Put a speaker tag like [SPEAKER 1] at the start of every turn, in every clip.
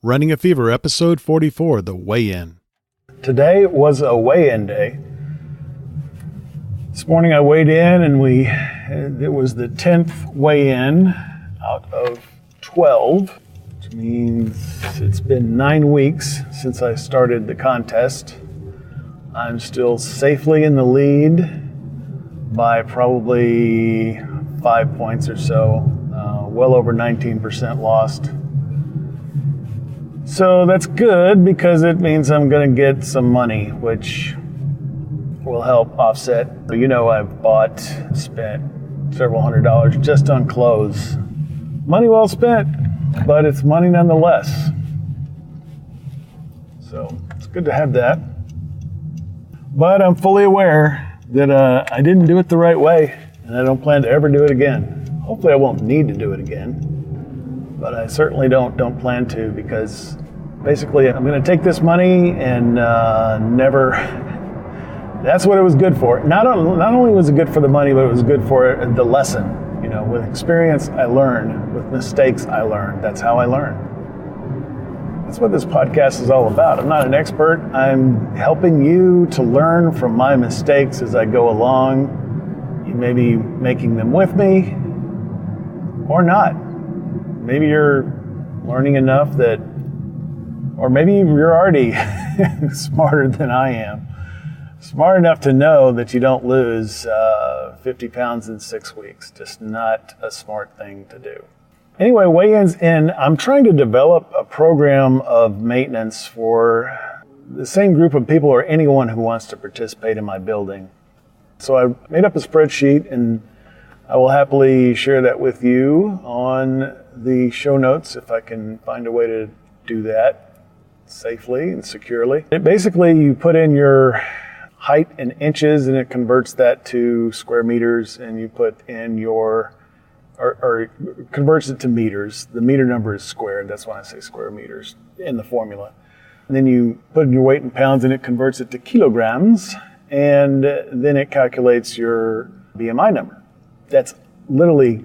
[SPEAKER 1] Running a Fever, episode 44, The Weigh-In.
[SPEAKER 2] Today was a weigh-in day. This morning I weighed in and it was the 10th weigh-in out of 12, which means it's been 9 weeks since I started the contest. I'm still safely in the lead by probably 5 points or so, well over 19% lost. So that's good because it means I'm going to get some money, which will help offset. You know, I've spent several $100s just on clothes. Money well spent, but it's money nonetheless. So it's good to have that. But I'm fully aware that I didn't do it the right way, and I don't plan to ever do it again. Hopefully I won't need to do it again. But I certainly don't plan to, because basically I'm going to take this money and never. That's what it was good for. Not only was it good for the money, but it was good for the lesson. You know, with experience I learn, with mistakes I learn. That's how I learn. That's what this podcast is all about. I'm not an expert. I'm helping you to learn from my mistakes as I go along. You may be making them with me or not. Maybe you're learning enough that, or maybe you're already smarter than I am. Smart enough to know that you don't lose 50 pounds in 6 weeks. Just not a smart thing to do. Anyway, weigh-ins in. I'm trying to develop a program of maintenance for the same group of people or anyone who wants to participate in my building. So I made up a spreadsheet, and I will happily share that with you on the show notes if I can find a way to do that safely and securely. Basically, you put in your height in inches and it converts that to square meters, and you put in your, or converts it to meters. The meter number is squared. That's why I say square meters in the formula. And then you put in your weight in pounds and it converts it to kilograms, and then it calculates your BMI number. That's literally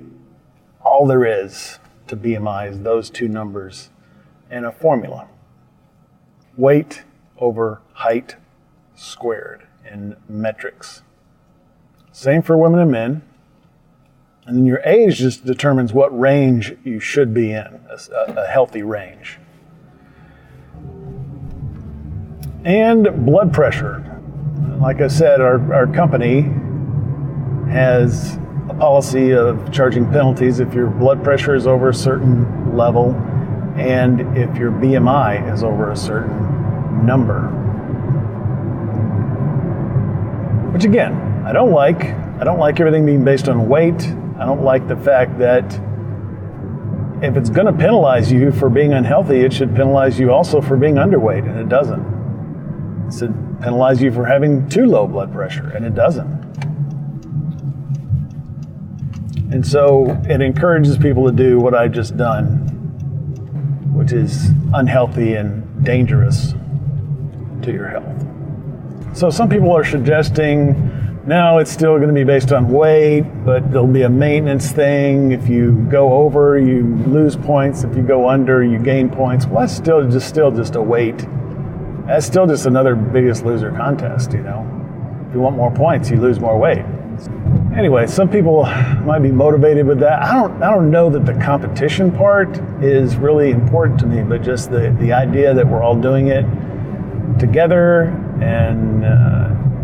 [SPEAKER 2] all there is to BMI, is those two numbers and a formula. Weight over height squared in metrics. Same for women and men. And then your age just determines what range you should be in, a healthy range. And blood pressure. Like I said, our company has a policy of charging penalties if your blood pressure is over a certain level and if your BMI is over a certain number. Which again, I don't like. I don't like everything being based on weight. I don't like the fact that if it's going to penalize you for being unhealthy, it should penalize you also for being underweight, and it doesn't. It should penalize you for having too low blood pressure, and it doesn't. And so it encourages people to do what I've just done, which is unhealthy and dangerous to your health. So some people are suggesting, no, it's still going to be based on weight, but there'll be a maintenance thing. If you go over, you lose points. If you go under, you gain points. Well, that's still just a weight. That's still just another Biggest Loser contest, you know. If you want more points, you lose more weight. Anyway, some people might be motivated with that. I don't know that the competition part is really important to me, but just the idea that we're all doing it together, and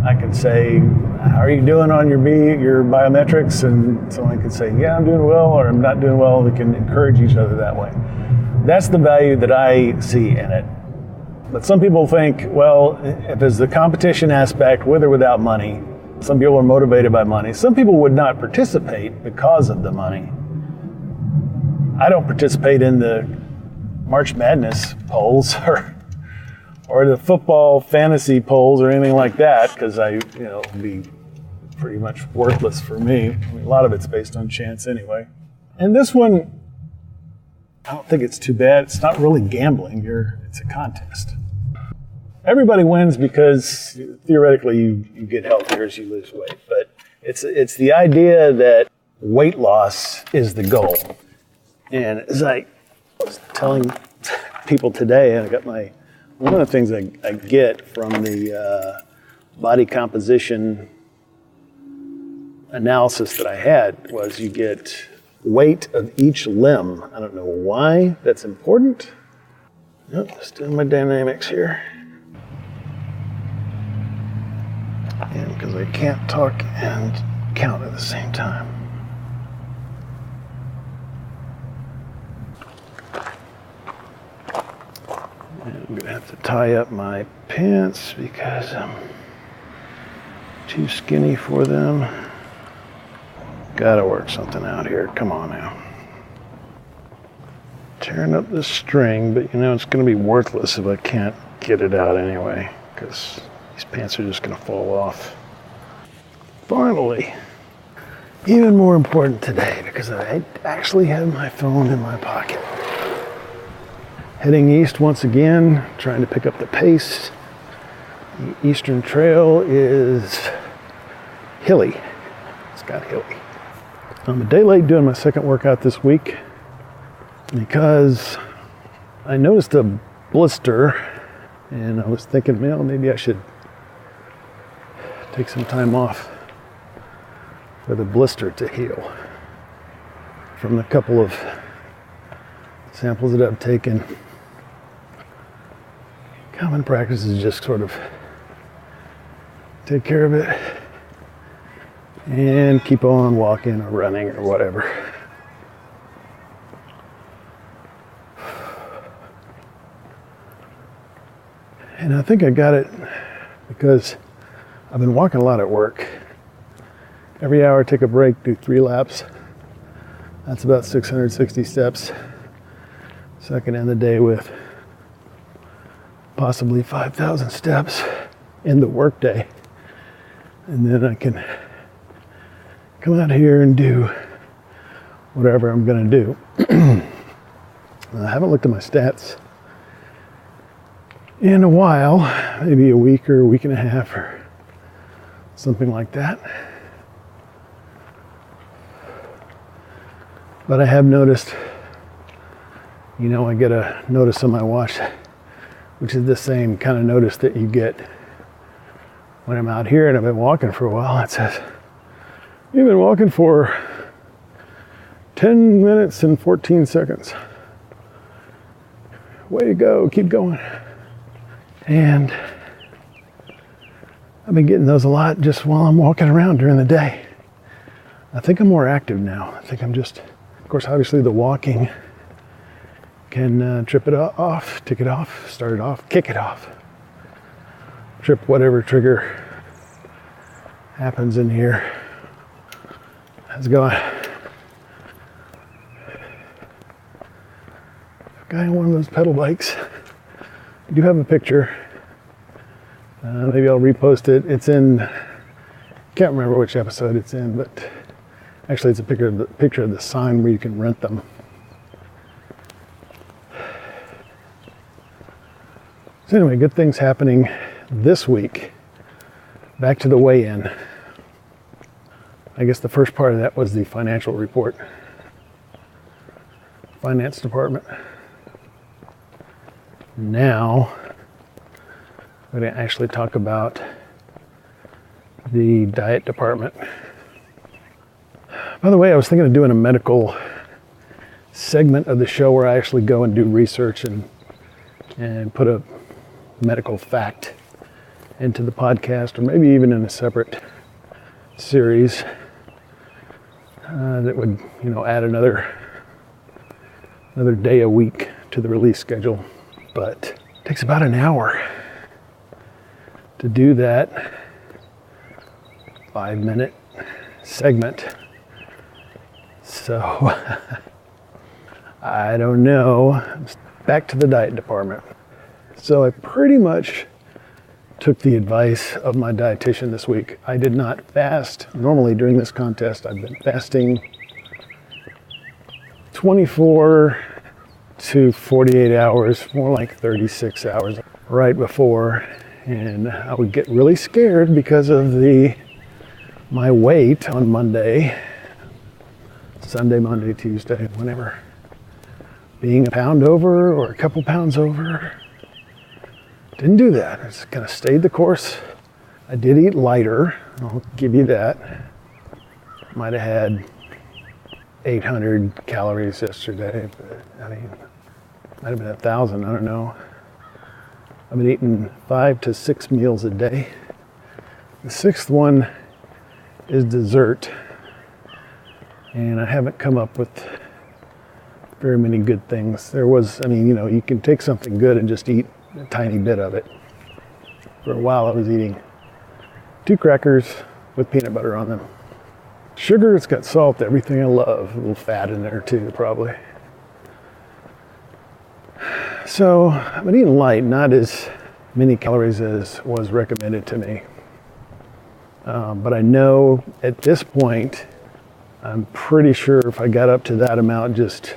[SPEAKER 2] I can say, how are you doing on your biometrics? And someone can say, yeah, I'm doing well, or I'm not doing well. We can encourage each other that way. That's the value that I see in it. But some people think, well, if there's the competition aspect with or without money, some people are motivated by money. Some people would not participate because of the money. I don't participate in the March Madness polls or the football fantasy polls or anything like that, because it'd be pretty much worthless for me. I mean, a lot of it's based on chance anyway. And this one, I don't think it's too bad. It's not really gambling. It's a contest. Everybody wins because theoretically you get healthier as you lose weight, but it's the idea that weight loss is the goal. And as I was telling people today. I got one of the things I get from the body composition analysis that I had was you get weight of each limb. I don't know why that's important. Nope, just doing my dynamics here. And because I can't talk and count at the same time. And I'm gonna have to tie up my pants because I'm too skinny for them. Gotta work something out here, come on now. Tearing up this string, but it's gonna be worthless if I can't get it out anyway, because these pants are just gonna fall off. Finally, even more important today, because I actually have my phone in my pocket. Heading east once again, trying to pick up the pace. The Eastern Trail is hilly. It's got hilly. I'm a day late doing my second workout this week because I noticed a blister and I was thinking, well, maybe I should take some time off for the blister to heal. From the couple of samples that I've taken, common practice is just sort of take care of it and keep on walking or running or whatever. And I think I got it because I've been walking a lot at work. Every hour, take a break, do 3 laps. That's about 660 steps. So I can end the day with possibly 5,000 steps in the workday. And then I can come out here and do whatever I'm going to do. I haven't looked at my stats in a while, maybe a week or a week and a half or something like that. But I have noticed, I get a notice on my watch, which is the same kind of notice that you get when I'm out here and I've been walking for a while. It says, you've been walking for 10 minutes and 14 seconds. Way to go, keep going. And I've been getting those a lot just while I'm walking around during the day. I think I'm more active now. I think I'm just, of course, obviously the walking can trip it off, tick it off, start it off, kick it off. Trip whatever trigger happens in here. How's it going? Guy on one of those pedal bikes. I do have a picture. Maybe I'll repost it. It's in, can't remember which episode it's in, but actually it's a picture of the sign where you can rent them. So anyway, good things happening this week. Back to the weigh-in. I guess the first part of that was the financial report. Finance department. Now, I'm going to actually talk about the diet department. By the way, I was thinking of doing a medical segment of the show where I actually go and do research and put a medical fact into the podcast, or maybe even in a separate series that would, add another day a week to the release schedule. But it takes about an hour to do that 5-minute segment. So I don't know. Back to the diet department. So I pretty much took the advice of my dietitian this week. I did not fast. Normally during this contest, I've been fasting 24 to 48 hours, more like 36 hours right before. And I would get really scared because of my weight on Monday, Sunday, Monday, Tuesday, whenever being a pound over or a couple pounds over. Didn't do that. I just kind of stayed the course. I did eat lighter, I'll give you that. Might have had 800 calories yesterday, but I mean, might have been 1,000, I don't know. I've been eating 5 to 6 meals a day. The sixth one is dessert, and I haven't come up with very many good things. There was, I mean, you know, you can take something good and just eat a tiny bit of it. For a while I was eating 2 crackers with peanut butter on them. Sugar, it's got salt, everything I love. A little fat in there too, probably. So I've been eating light, not as many calories as was recommended to me. But I know at this point, I'm pretty sure if I got up to that amount just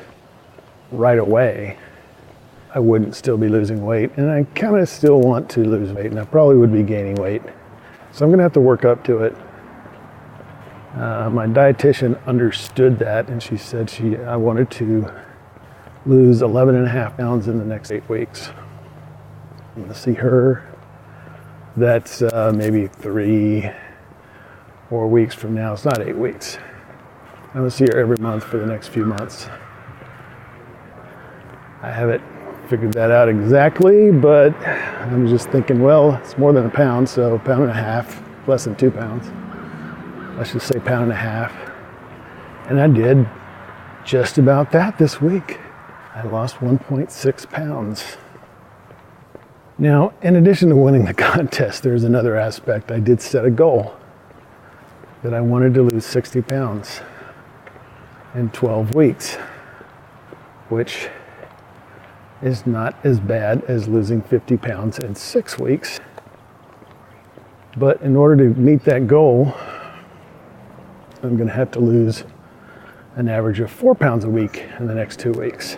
[SPEAKER 2] right away, I wouldn't still be losing weight. And I kind of still want to lose weight, and I probably would be gaining weight. So I'm gonna have to work up to it. My dietitian understood that, and she said I wanted to lose 11.5 pounds in the next 8 weeks. I'm gonna see her. That's maybe 3-4 weeks from now. It's not 8 weeks. I'm gonna see her every month for the next few months. I haven't figured that out exactly, but I'm just thinking, well, it's more than a pound, so 1.5 pounds, less than 2 pounds. Let's just say 1.5 pounds. And I did just about that this week. I lost 1.6 pounds. Now, in addition to winning the contest, there's another aspect. I did set a goal that I wanted to lose 60 pounds in 12 weeks, which is not as bad as losing 50 pounds in 6 weeks. But in order to meet that goal, I'm going to have to lose an average of 4 pounds a week in the next 2 weeks.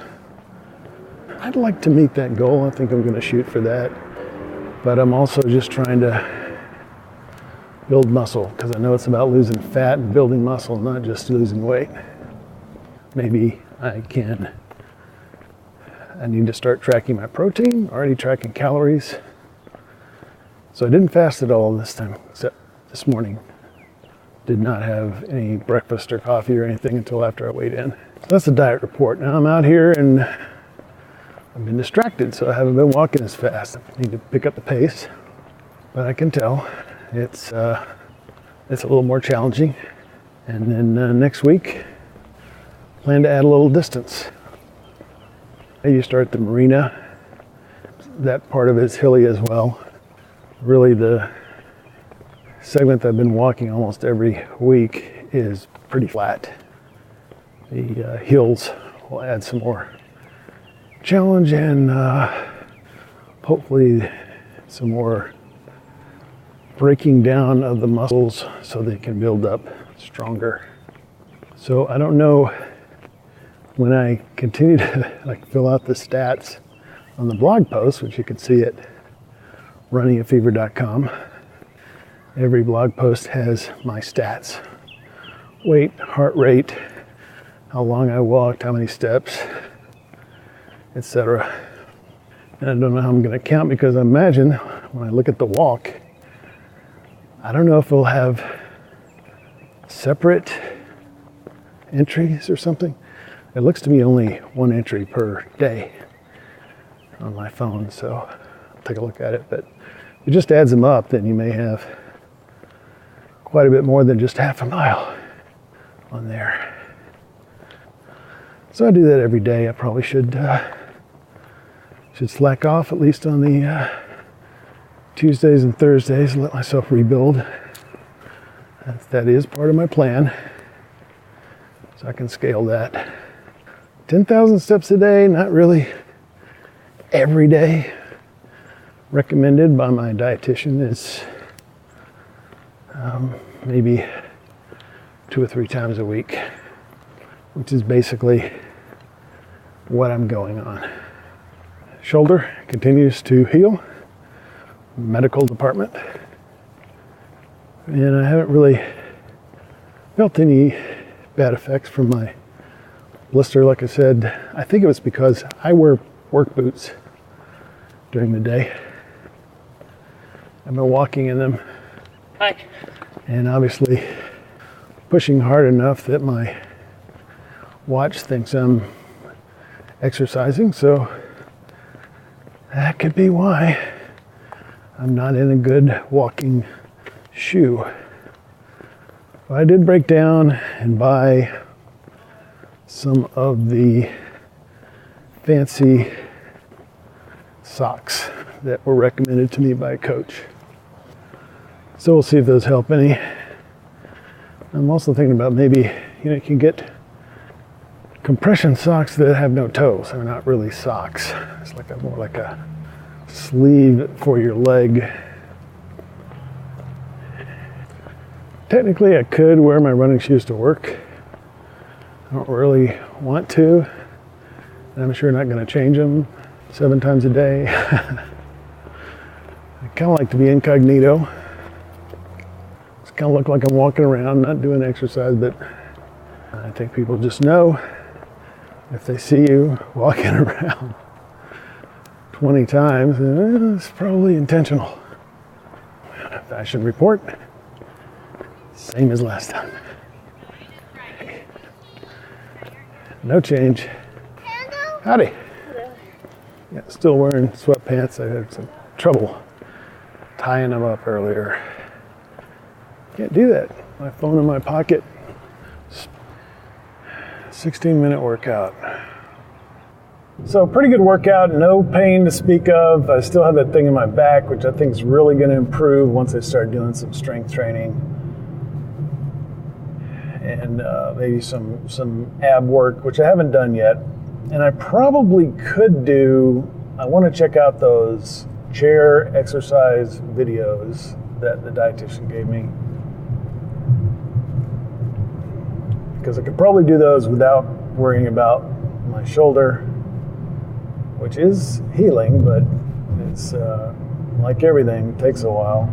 [SPEAKER 2] I'd like to meet that goal. I think I'm going to shoot for that. But I'm also just trying to build muscle, because I know it's about losing fat and building muscle, not just losing weight. Maybe I need to start tracking my protein, already tracking calories. So I didn't fast at all this time, except this morning. Did not have any breakfast or coffee or anything until after I weighed in. So that's the diet report. Now I'm out here and I've been distracted, so I haven't been walking as fast. I need to pick up the pace, but I can tell it's a little more challenging. And then next week, plan to add a little distance. You start the marina. That part of it's hilly as well. Really, the segment I've been walking almost every week is pretty flat. The hills will add some more challenge and hopefully some more breaking down of the muscles so they can build up stronger. So I don't know, when I continue to fill out the stats on the blog post, which you can see at runningatfever.com, every blog post has my stats: weight, heart rate, how long I walked, how many steps, etc. And I don't know how I'm going to count, because I imagine when I look at the walk, I don't know if we'll have separate entries or something. It looks to me only one entry per day on my phone, so I'll take a look at it. But if it just adds them up, then you may have quite a bit more than just half a mile on there. So I do that every day. I probably should slack off at least on the Tuesdays and Thursdays and let myself rebuild. That is part of my plan, so I can scale that. 10,000 steps a day, not really every day. Recommended by my dietitian is maybe 2 or 3 times a week, which is basically what I'm going on. Shoulder continues to heal. Medical department. And I haven't really felt any bad effects from my blister, like I said. I think it was because I wear work boots during the day. I've been walking in them.
[SPEAKER 3] Hi.
[SPEAKER 2] And obviously pushing hard enough that my watch thinks I'm exercising, so that could be why I'm not in a good walking shoe. But I did break down and buy some of the fancy socks that were recommended to me by a coach. So we'll see if those help any. I'm also thinking about maybe, you can get compression socks that have no toes. They're not really socks. It's like more like a sleeve for your leg. Technically, I could wear my running shoes to work. I don't really want to. And I'm sure not going to change them 7 times a day. I kind of like to be incognito. Just kind of look like I'm walking around, not doing exercise, but I think people just know if they see you walking around 20 times, it's probably intentional. Fashion report, same as last time. No change. Howdy. Yeah, still wearing sweatpants. I had some trouble tying them up earlier. Can't do that. My phone in my pocket. 16-minute workout. So pretty good workout, no pain to speak of. I still have that thing in my back, which I think is really going to improve once I start doing some strength training. And maybe some ab work, which I haven't done yet. And I probably could do, I want to check out those chair exercise videos that the dietitian gave me. Because I could probably do those without worrying about my shoulder, which is healing, but it's like everything, it takes a while.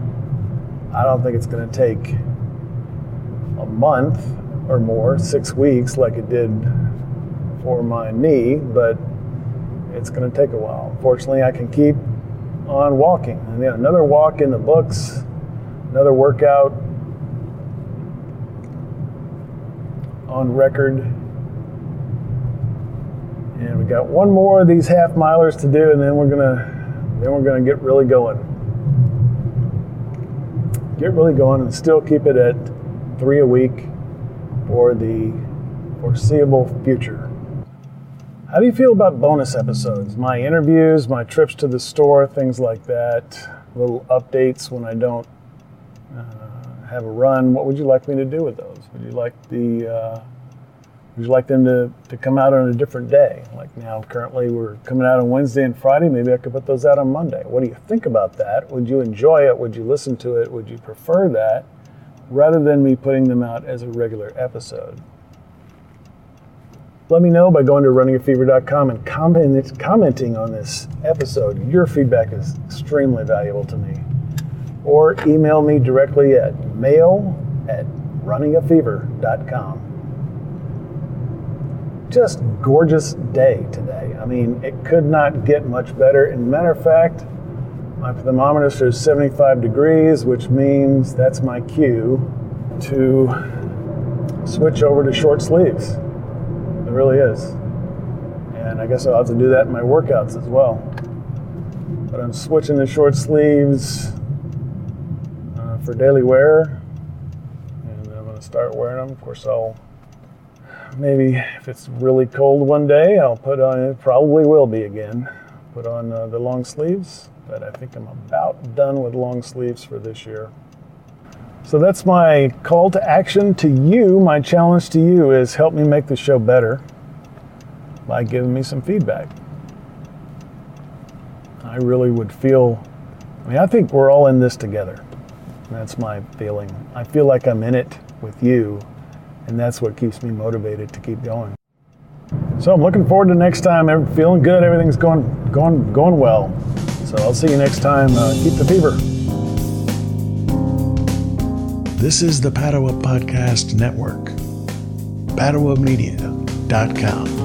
[SPEAKER 2] I don't think it's going to take a month or more, 6 weeks like it did for my knee, but it's going to take a while. Fortunately, I can keep on walking. And then another walk in the books, another workout on record. And we got one more of these half milers to do, and then we're gonna get really going. Get really going and still keep it at 3 a week for the foreseeable future. How do you feel about bonus episodes? My interviews, my trips to the store, things like that, little updates when I don't have a run. What would you like me to do with those? Would you like them to come out on a different day? Like now, currently we're coming out on Wednesday and Friday. Maybe I could put those out on Monday. What do you think about that? Would you enjoy it? Would you listen to it? Would you prefer that rather than me putting them out as a regular episode? Let me know by going to runningafever.com and commenting on this episode. Your feedback is extremely valuable to me. Or email me directly at mail@runningafever.com. Just gorgeous day today. I mean, it could not get much better. And matter of fact, my thermometer says 75 degrees, which means that's my cue to switch over to short sleeves. It really is. And I guess I'll have to do that in my workouts as well. But I'm switching to short sleeves for daily wear. And I'm going to start wearing them. Of course, maybe if it's really cold one day, I'll put on, it probably will be again, put on the long sleeves. But I think I'm about done with long sleeves for this year. So that's my call to action to you. My challenge to you is help me make the show better by giving me some feedback. I really would I think we're all in this together. That's my feeling. I feel like I'm in it with you, and that's what keeps me motivated to keep going. So I'm looking forward to next time. I'm feeling good. Everything's going well. So I'll see you next time. Keep the fever.
[SPEAKER 1] This is the Paddle Up Podcast Network. Paddle Up Media. www.theweigh-in.com.